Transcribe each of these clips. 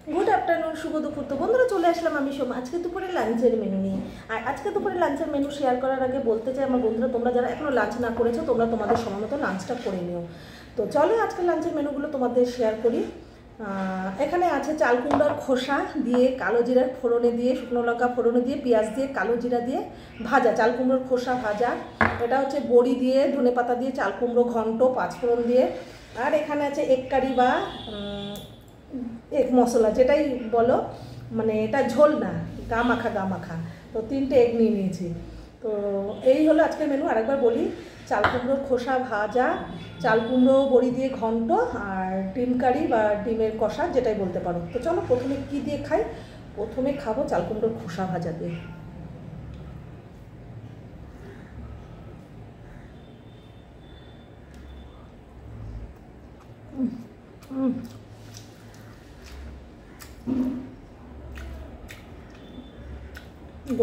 Good afternoon, শুভ দুপুর। তো বন্ধুরা, চলে আসলাম আমি সোমা আজকে দুপুরে লাঞ্চের মেনু নিয়ে। আর আজকে দুপুরে লাঞ্চের মেনু শেয়ার করার আগে বলতে চাই আমার বন্ধুরা, তোমরা যারা এখনও লাঞ্চ না করেছো তোমরা তোমাদের সময় মতো লাঞ্চটা করে নিও। তো চলো আজকে লাঞ্চের মেনুগুলো তোমাদের শেয়ার করি। এখানে আছে চাল কুমড়ার খোসা দিয়ে কালো জিরার ফোড়নে দিয়ে, শুকনো লঙ্কা ফোড়নে দিয়ে, পেঁয়াজ দিয়ে, কালো জিরা দিয়ে ভাজা চাল কুমড়োর খোসা ভাজা। এটা হচ্ছে বড়ি দিয়ে, ধনে পাতা দিয়ে চাল কুমড়ো ঘন্ট পাঁচফোড়ন দিয়ে। আর এখানে আছে এক কারি বা এক মশলা, যেটাই বলো, মানে এটা ঝোল না, গা মাখা। তো 3টে এগ নিয়ে নিয়েছি। তো এই হলো আজকের মেনু। আরেকবার বলি, চাল কুমড়োর খোসা ভাজা, চাল কুমড়ো বড়ি দিয়ে ঘন্ট, আর ডিম কারি বা ডিমের কষা, যেটাই বলতে পারো। তো চলো প্রথমে কি দিয়ে খাই। প্রথমে খাবো চাল কুমড়োর খোসা ভাজা দিয়ে।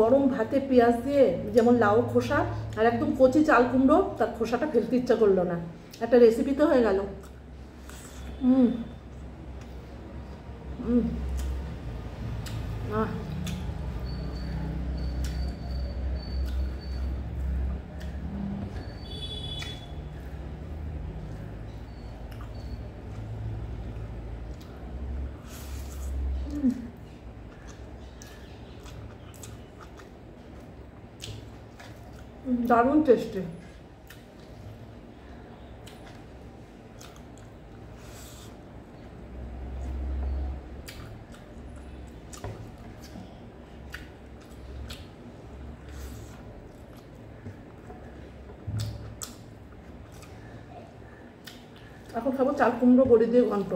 গরম ভাতে পেঁয়াজ দিয়ে যেমন লাউ খোসা, আর একদম কচি চাল কুমড়ো, তার খোসাটা ফেলতে ইচ্ছা করলো না। একটা রেসিপি তো হয়ে গেল। দারুণ টেস্টি। এখন খাবো চাল কুমড়ো বড়ি দিয়ে ঘন্ট।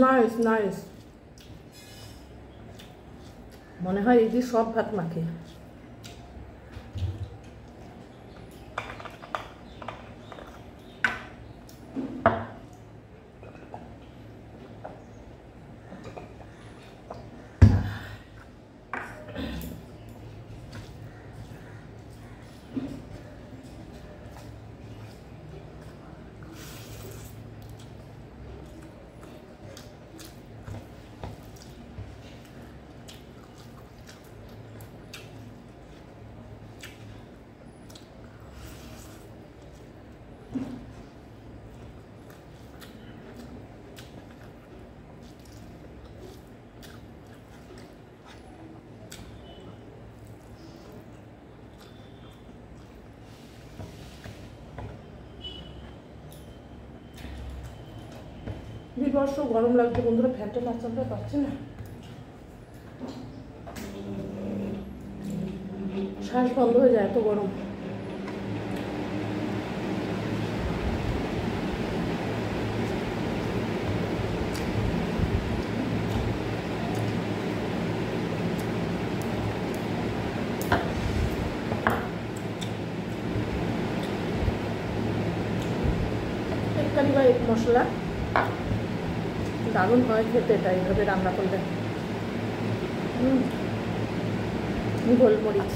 Nice nice. মনে হয় এই দিয়ে সব ভাত মাখে। বিভৎস গরম লাগছে বন্ধুরা, ফ্যানটা না চালাতে পারছি না, শ্বাস বন্ধ হয়ে যায়, এত গরম। এক কারি বা এক মশলা দারুণ হয় খেতে, এটা এইভাবে রান্না করলে। গোলমরিচ,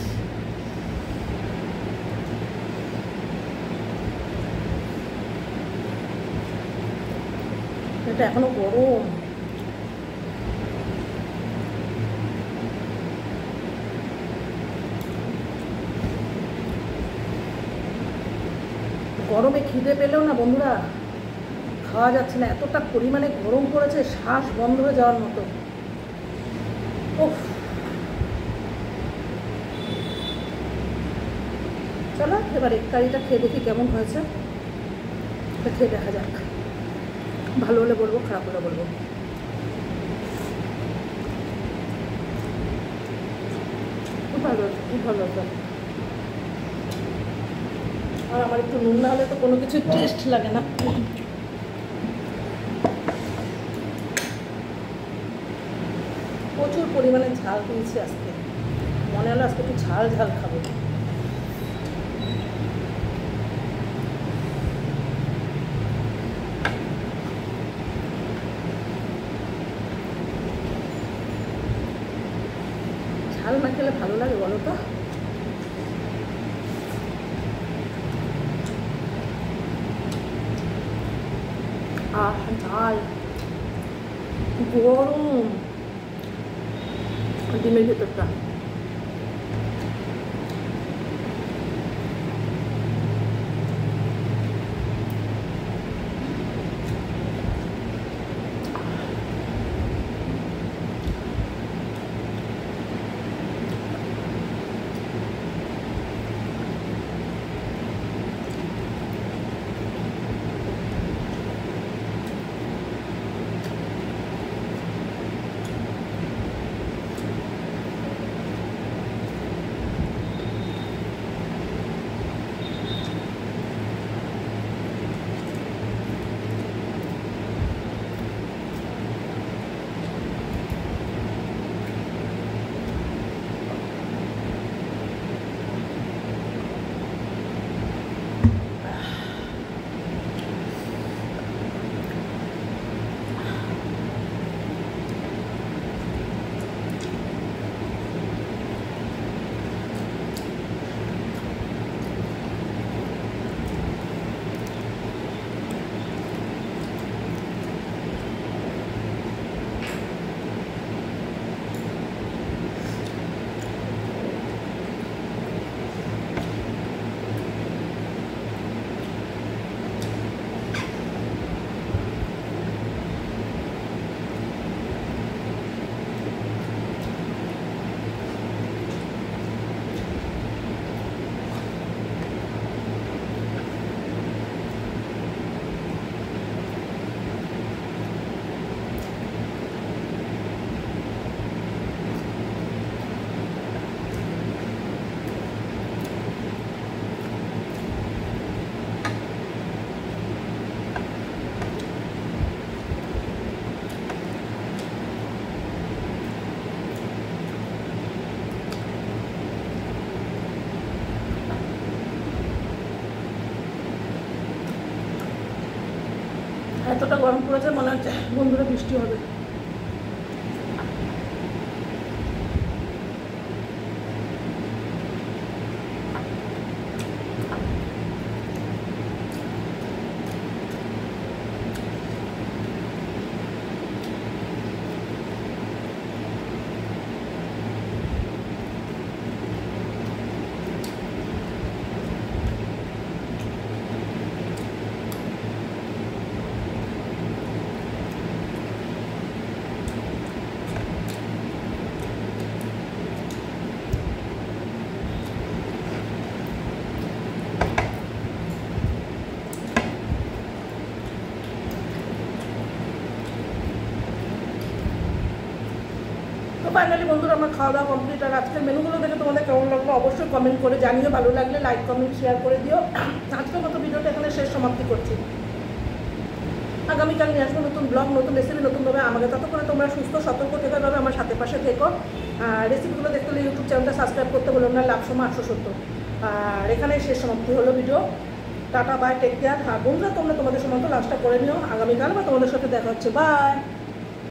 এটা এখনো গরম। গরমে খিদে পেলেও না বন্ধুরা খাওয়া যাচ্ছে না, এতটা পরিমাণে গরম পড়েছে, শ্বাস বন্ধ হয়ে যাওয়ার মতো। ওহ, চলো এবার এক কারিটা খেয়ে দেখি কেমন হয়েছে। খেয়ে দেখা যাক, ভালো হলে বলবো, খারাপ হলে বলবো। খুব ভালো হচ্ছে, খুব ভালো হচ্ছে। আর আমার একটু নুন না হলে তো কোনো কিছু টেস্ট লাগে না। প্রচুর পরিমাণে ঝাল দিয়েছি আজকে, মনে হলো আজকে একটু ঝাল ঝাল খাবো। লাগে বলো তো? ঝাল, গরম ডিমের ভেতরটা। এতটা গরম পড়েছে, মনে হচ্ছে বন্ধুরা বৃষ্টি হবে। তো ফাইনালি বন্ধুরা আমার খাওয়া দাওয়া কমপ্লিট। আর আজকের মেনুগুলো দেখে তোমাদের কেমন লাগলো অবশ্যই কমেন্ট করে জানিও, ভালো লাগলে লাইক কমেন্ট শেয়ার করে দিও। আজকের মতো ভিডিওটা এখানে শেষ সমাপ্তি করছি। আগামীকাল নিয়ে আসবো নতুন ব্লগ, নতুন রেসিপি, নতুনভাবে। আমাকে ততক্ষণে তোমরা সুস্থ সতর্ক থেকে যাবে, আমার সাথে পাশে থেকো। আর রেসিপিগুলো দেখতে হলে ইউটিউব চ্যানেলটা সাবস্ক্রাইব করতে বললাম না, লাভসমা 870। আর এখানেই শেষ সমাপ্তি হলো video. Tata, bye, take care. আর বন্ধুরা তোমরা তোমাদের সময় তো লাঞ্চটা করে নিও। আগামীকাল বা তোমাদের সাথে দেখা হচ্ছে। বাই।